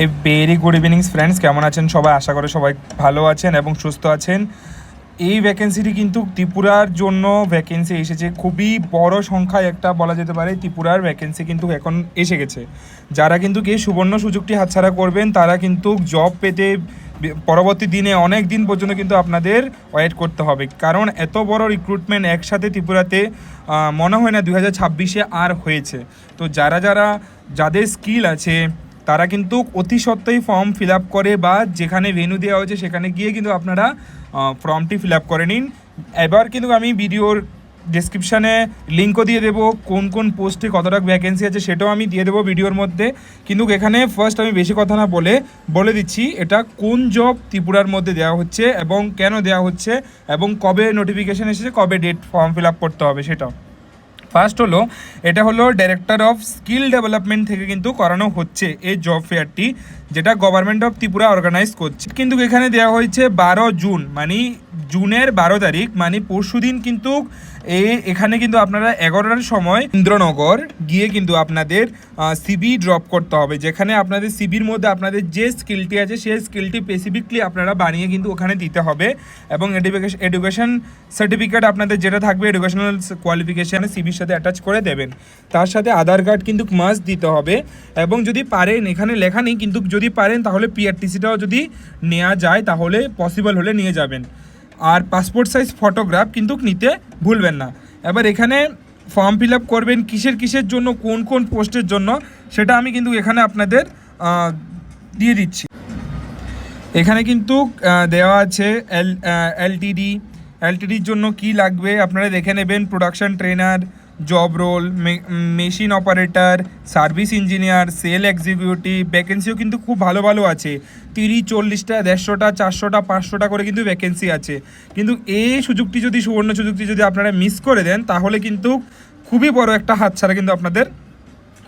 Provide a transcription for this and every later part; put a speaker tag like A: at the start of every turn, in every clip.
A: A very good evenings friends, কেমন আছেন সবাই? আশা করি সবাই ভালো আছেন এবং সুস্থ আছেন। এই ভ্যাকেন্সিটি কিন্তু ত্রিপুরার জন্য ভ্যাকেন্সি এসেছে, খুবই বড় সংখ্যায় একটা বলা যেতে পারে ত্রিপুরার ভ্যাকেন্সি কিন্তু এখন এসে গেছে। যারা কিন্তু এই সুবর্ণ সুযোগটি হাতছাড়া করবেন তারা কিন্তু জব পেতে পরবর্তী দিনে অনেক দিন পর্যন্ত কিন্তু আপনাদের ওয়েট করতে হবে, কারণ এত বড় রিক্রুটমেন্ট একসাথে ত্রিপুরাতে মনে হয় না 2026-এ আর হয়েছে। তো যাদের স্কিল আছে তারা কিন্তু অতি সত্ত্বই ফর্ম ফিল আপ করে বা যেখানে ভেন্যু দেওয়া হয়েছে সেখানে গিয়ে কিন্তু আপনারা ফর্মটি ফিল আপ করে নিন। এবার কিন্তু আমি ভিডিওর ডেসক্রিপশানে লিঙ্কও দিয়ে দেবো, কোন কোন পোস্টে কতটা ভ্যাকেন্সি আছে সেটাও আমি দিয়ে দেবো ভিডিওর মধ্যে। কিন্তু এখানে ফার্স্ট আমি বেশি কথা না বলে দিচ্ছি এটা কোন জব ত্রিপুরার মধ্যে দেওয়া হচ্ছে এবং কেন দেওয়া হচ্ছে এবং কবে নোটিফিকেশান এসেছে, কবে ডেট ফর্ম ফিল আপ করতে হবে সেটাও। ফার্স্ট হলো, এটা হলো ডাইরেক্টর অফ স্কিল ডেভেলপমেন্ট থেকে কিন্তু করানো হচ্ছে এই জব ফেয়ারটি, যেটা গভর্নমেন্ট অফ ত্রিপুরা অর্গানাইজ করছে। কিন্তু এখানে দেওয়া হয়েছে 12 জুন, মানে জুনের 12 তারিখ, মানে পরশু দিন কিন্তু এখানে কিন্তু আপনারা 11টার সময় ইন্দ্রনগর গিয়ে কিন্তু আপনাদের সিবি ড্রপ করতে হবে, যেখানে আপনাদের সিবির মধ্যে আপনাদের যে স্কিলটি আছে সেই স্কিলটি স্পেসিফিকলি আপনারা বানিয়ে কিন্তু ওখানে দিতে হবে এবং এডুকেশন সার্টিফিকেট আপনাদের যেটা থাকবে এডুকেশনাল কোয়ালিফিকেশান সিবির সাথে অ্যাটাচ করে দেবেন। তার সাথে আধার কার্ড কিন্তু মাস্ট দিতে হবে এবং যদি পারেন, এখানে লেখা নেই কিন্তু যদি পারেন তাহলে পিআরটিসিটাও যদি নেওয়া যায় তাহলে পসিবল হলে নিয়ে যাবেন। আর পাসপোর্ট সাইজ ফটোগ্রাফ কিন্তু নিতে ভুলবেন না। এবার এখানে ফর্ম ফিল আপ করবেন কিসের জন্য, কোন কোন পোস্টের জন্য, সেটা আমি কিন্তু এখানে আপনাদের দিয়ে দিচ্ছি। এখানে কিন্তু দেওয়া আছে এলটিডির জন্য কি লাগবে আপনারা দেখে নেবেন। Production trainer, job role, machine operator, service engineer, sale executive, ভ্যাকেন্সিও কিন্তু খুব ভালো ভালো আছে। 30, 40টা, 150টা, 400টা, 500টা করে কিন্তু ভ্যাকেন্সি আছে। কিন্তু এই সুবর্ণ সুযোগটি যদি আপনারা মিস করে দেন তাহলে কিন্তু খুবই বড় একটা হাতছাড়া কিন্তু আপনাদের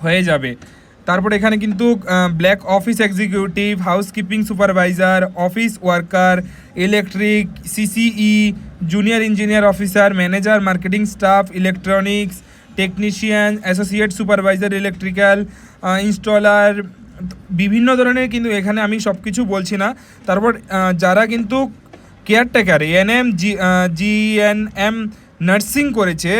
A: হয়ে যাবে। তারপর এখানে কিন্তু black office executive, housekeeping supervisor, office worker, electric, CCE, junior engineer officer, manager, marketing staff, electronics technician, associate supervisor electrical, installer, বিভিন্ন ধরনের কিন্তু এখানে আমি সব কিছু বলছি না। তারপর যারা কিন্তু কেয়ারটেকার জিএনএম নার্সিং করেছে,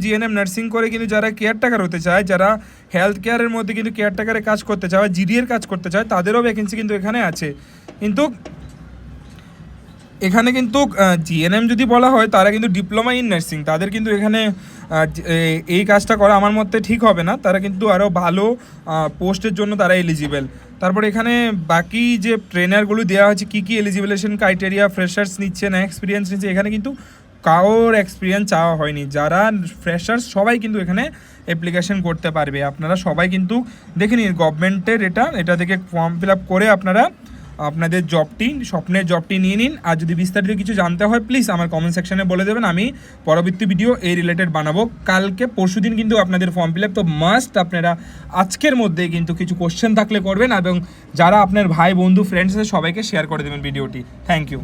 A: জিএনএম নার্সিং করে কিন্তু যারা কেয়ারটেকার হতে চায়, যারা হেলথ কেয়ারের মধ্যে কিন্তু কেয়ারটেকারের কাজ করতে চায়, জিডিএর কাজ করতে চায়, তাদেরও ভ্যাকেন্সি কিন্তু এখানে আছে। কিন্তু এখানে কিন্তু জিএনএম যদি বলা হয় তারা কিন্তু ডিপ্লোমা ইন নার্সিং, তাদের কিন্তু এখানে এই কাজটা করা আমার মতে ঠিক হবে না, তারা কিন্তু আরও ভালো পোস্টের জন্য তারা এলিজিবল। তারপর এখানে বাকি যে ট্রেনারগুলো দেওয়া হয়েছে কী কী এলিজিবিলেশন ক্রাইটেরিয়া, ফ্রেশার্স নিচ্ছে না এক্সপিরিয়েন্স নিচ্ছে, এখানে কিন্তু কারোর এক্সপিরিয়েন্স চাওয়া হয়নি। যারা ফ্রেশার্স সবাই কিন্তু এখানে অ্যাপ্লিকেশন করতে পারবে। আপনারা সবাই কিন্তু দেখে নিন গভর্নমেন্টের এটা থেকে ফর্ম ফিল আপ করে আপনারা আপনাদের স্বপ্নের জবটি নিয়ে নিন। আর যদি বিস্তারিত কিছু জানতে হয় প্লিজ আমার কমেন্ট সেকশনে বলে দেবেন, আমি পরবর্তী ভিডিও এই রিলেটেড বানাবো। কালকে পরশুদিন কিন্তু আপনাদের ফর্ম ফিল আপ, তো মাস্ট আপনারা আজকের মধ্যে কিন্তু কিছু কোশ্চেন থাকলে করবেন এবং যারা আপনার ভাই বন্ধু ফ্রেন্ডস আছে সবাইকে শেয়ার করে দেবেন ভিডিওটি। Thank you.